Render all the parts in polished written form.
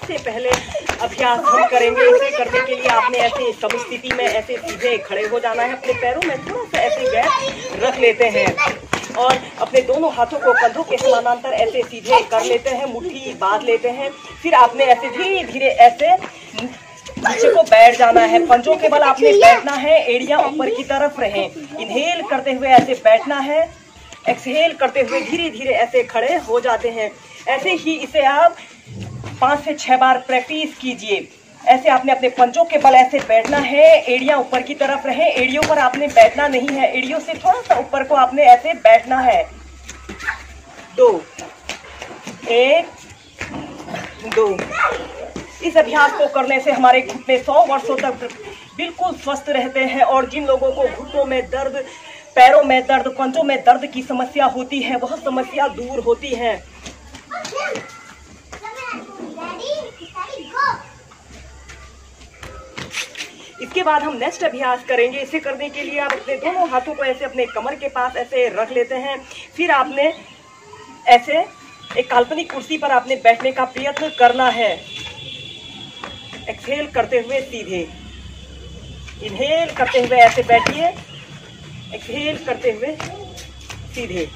सबसे पहले अभ्यास हम करेंगे। इसे करने के लिए आपने ऐसे समस्थिति में ऐसे सीधे खड़े हो जाना है। अपने पैरों में थोड़ा सा ऐसे गैप रख लेते हैं और अपने दोनों हाथों को कंधों के समानांतर ऐसे सीधे कर लेते हैं, मुट्ठी बांध लेते हैं। फिर आपने ऐसे धीरे धीरे ऐसे नीचे को बैठ जाना है। पंजों के बल आपने बैठना है, एड़ियां ऊपर की तरफ रहें। इनहेल करते हुए ऐसे बैठना है, एक्सहेल करते हुए धीरे धीरे ऐसे खड़े हो जाते हैं। ऐसे ही इसे आप 5 से 6 बार प्रैक्टिस कीजिए। ऐसे आपने अपने पंजों के बल ऐसे बैठना है, एड़ियां ऊपर की तरफ रहें। एड़ियों पर आपने बैठना नहीं है, एड़ियों से थोड़ा सा ऊपर को आपने ऐसे बैठना है। 2 1 2। इस अभ्यास को करने से हमारे घुटने 100 वर्षों तक बिल्कुल स्वस्थ रहते हैं। और जिन लोगों को घुटनों में दर्द, पैरों में दर्द, पंजों में दर्द की समस्या होती है, वह समस्या दूर होती है। इसके बाद हम नेक्स्ट अभ्यास करेंगे। इसे करने के लिए आप अपने दोनों हाथों को ऐसे अपने कमर के पास ऐसे रख लेते हैं। फिर आपने ऐसे एक काल्पनिक कुर्सी पर आपने बैठने का प्रयत्न करना है। एक्सहेल करते हुए सीधे, इनहेल करते हुए ऐसे बैठिए, एक्सहेल करते हुए सीधे।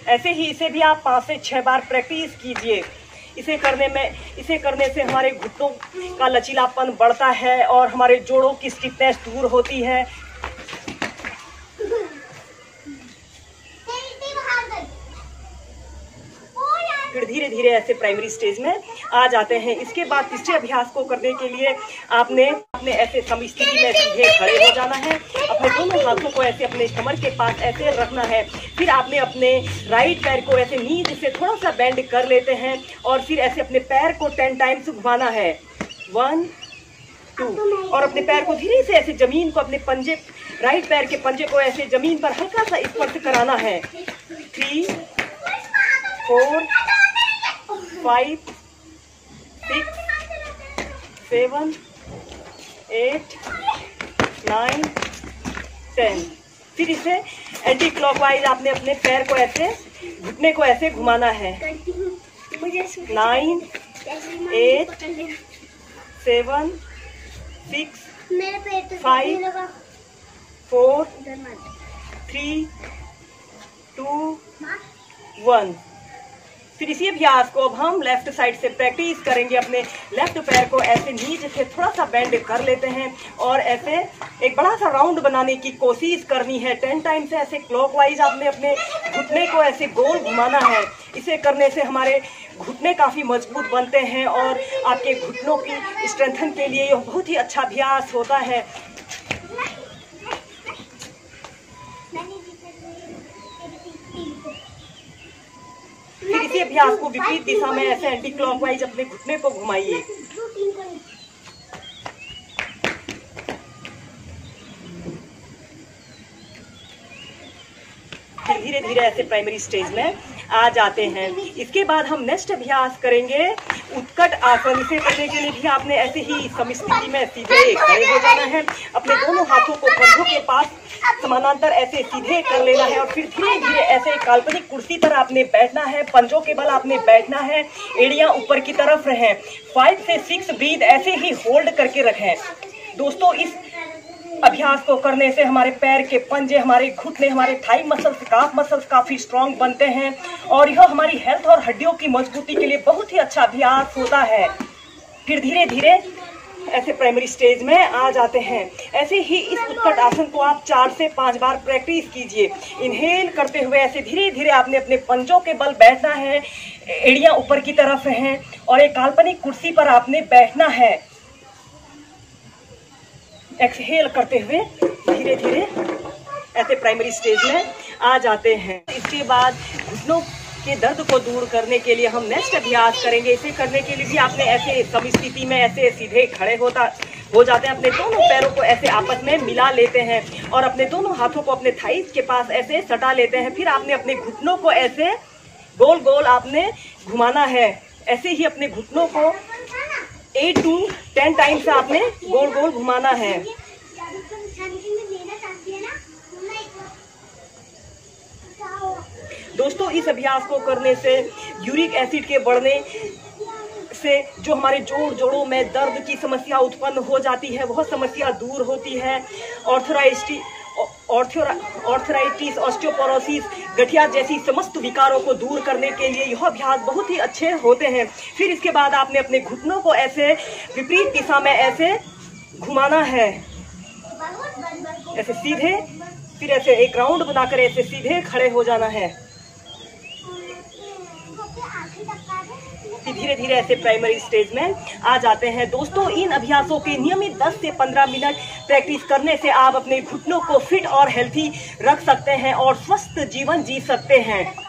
ऐसे ही इसे भी आप 5 से 6 बार प्रैक्टिस कीजिए। इसे करने से हमारे घुटनों का लचीलापन बढ़ता है और हमारे जोड़ों की स्टिफनेस दूर होती है। फिर धीरे धीरे ऐसे प्राइमरी स्टेज में आ जाते हैं। इसके बाद तीसरे अभ्यास को करने के लिए आपने ऐसे समस्थिति में सीधे खड़े हो जाना है। अपने दोनों हाथों को ऐसे अपने कमर के पास ऐसे रखना है। फिर आपने अपने राइट पैर को ऐसे नीचे से थोड़ा सा बेंड कर लेते हैं और फिर ऐसे अपने पैर को 10 टाइम्स घुमाना है। 1 2। और अपने पैर को धीरे से ऐसे जमीन को, अपने पंजे, राइट पैर के पंजे को ऐसे जमीन पर हल्का सा स्पर्श कराना है। 3 4 5 6 7 8 9 10। फिर इसे एंटी क्लॉकवाइज आपने अपने पैर को ऐसे, घुटने को ऐसे घुमाना है। 9 8 7 6 5 4 3 2 1। फिर इसी अभ्यास को अब हम लेफ्ट साइड से प्रैक्टिस करेंगे। अपने लेफ्ट पैर को ऐसे नीचे से थोड़ा सा बेंड कर लेते हैं और ऐसे एक बड़ा सा राउंड बनाने की कोशिश करनी है। 10 टाइम्स से ऐसे क्लॉकवाइज आपने अपने घुटने को ऐसे गोल घुमाना है। इसे करने से हमारे घुटने काफ़ी मजबूत बनते हैं और आपके घुटनों की स्ट्रेंथन के लिए यह बहुत ही अच्छा अभ्यास होता है। फिर इसी अभ्यास को विपरीत दिशा में ऐसे एंटी क्लॉकवाइज अपने घुटने को घुमाइए। फिर धीरे धीरे ऐसे प्राइमरी स्टेज में आ जाते हैं। इसके बाद हम नेक्स्ट अभ्यास करेंगे उत्कट आसन। इसे करने के लिए भी आपने ऐसे ही समस्थिति में सीधे खड़े हो जाना है। अपने दोनों हाथों को कंधों के पास समानांतर ऐसे सीधे कर लेना है और फिर धीरे धीरे ऐसे काल्पनिक कुर्सी पर आपने बैठना है। पंजों के बल आपने बैठना है, एड़ियां ऊपर की तरफ रहें। 5 से 6 ब्रीथ ऐसे ही होल्ड करके रखें। दोस्तों, इस अभ्यास को करने से हमारे पैर के पंजे, हमारे घुटने, हमारे थाई मसल्स, काफ मसल्स काफी स्ट्रांग बनते हैं और यह हमारी हेल्थ और हड्डियों की मजबूती के लिए बहुत ही अच्छा अभ्यास होता है। फिर धीरे धीरे ऐसे प्राइमरी स्टेज में आ जाते हैं। ऐसे ही इस उत्कट आसन को आप 4 से 5 बार प्रैक्टिस कीजिए। इनहेल करते हुए ऐसे धीरे धीरे आपने अपने पंजों के बल बैठना है, एड़ियां ऊपर की तरफ हैं और एक काल्पनिक कुर्सी पर आपने बैठना है। एक्सहेल करते हुए धीरे धीरे ऐसे प्राइमरी स्टेज में आ जाते हैं। इसके बाद घुटनों के दर्द को दूर करने के लिए हम नेक्स्ट अभ्यास करेंगे। इसे करने के लिए भी आपने ऐसे समस्थिति में ऐसे सीधे खड़े हो जाते हैं। अपने दोनों पैरों को ऐसे आपस में मिला लेते हैं और अपने दोनों हाथों को अपने थाइस के पास ऐसे सटा लेते हैं। फिर आपने अपने घुटनों को ऐसे गोल गोल आपने घुमाना है। ऐसे ही अपने घुटनों को 8 to 10 टाइम्स आपने गोल गोल घुमाना है। दोस्तों, इस अभ्यास को करने से यूरिक एसिड के बढ़ने से जो हमारे जोड़ों में दर्द की समस्या उत्पन्न हो जाती है वह समस्या दूर होती है। ऑर्थराइटिस, ऑस्टियोपोरोसिस, गठिया जैसी समस्त विकारों को दूर करने के लिए यह अभ्यास बहुत ही अच्छे होते हैं। फिर इसके बाद आपने अपने घुटनों को ऐसे विपरीत दिशा में ऐसे घुमाना है, ऐसे सीधे, फिर ऐसे एक राउंड बनाकर ऐसे सीधे खड़े हो जाना है। फिर धीरे धीरे ऐसे प्राइमरी स्टेज में आ जाते हैं। दोस्तों, इन अभ्यासों के नियमित 10 से 15 मिनट प्रैक्टिस करने से आप अपने घुटनों को फिट और हेल्थी रख सकते हैं और स्वस्थ जीवन जी सकते हैं।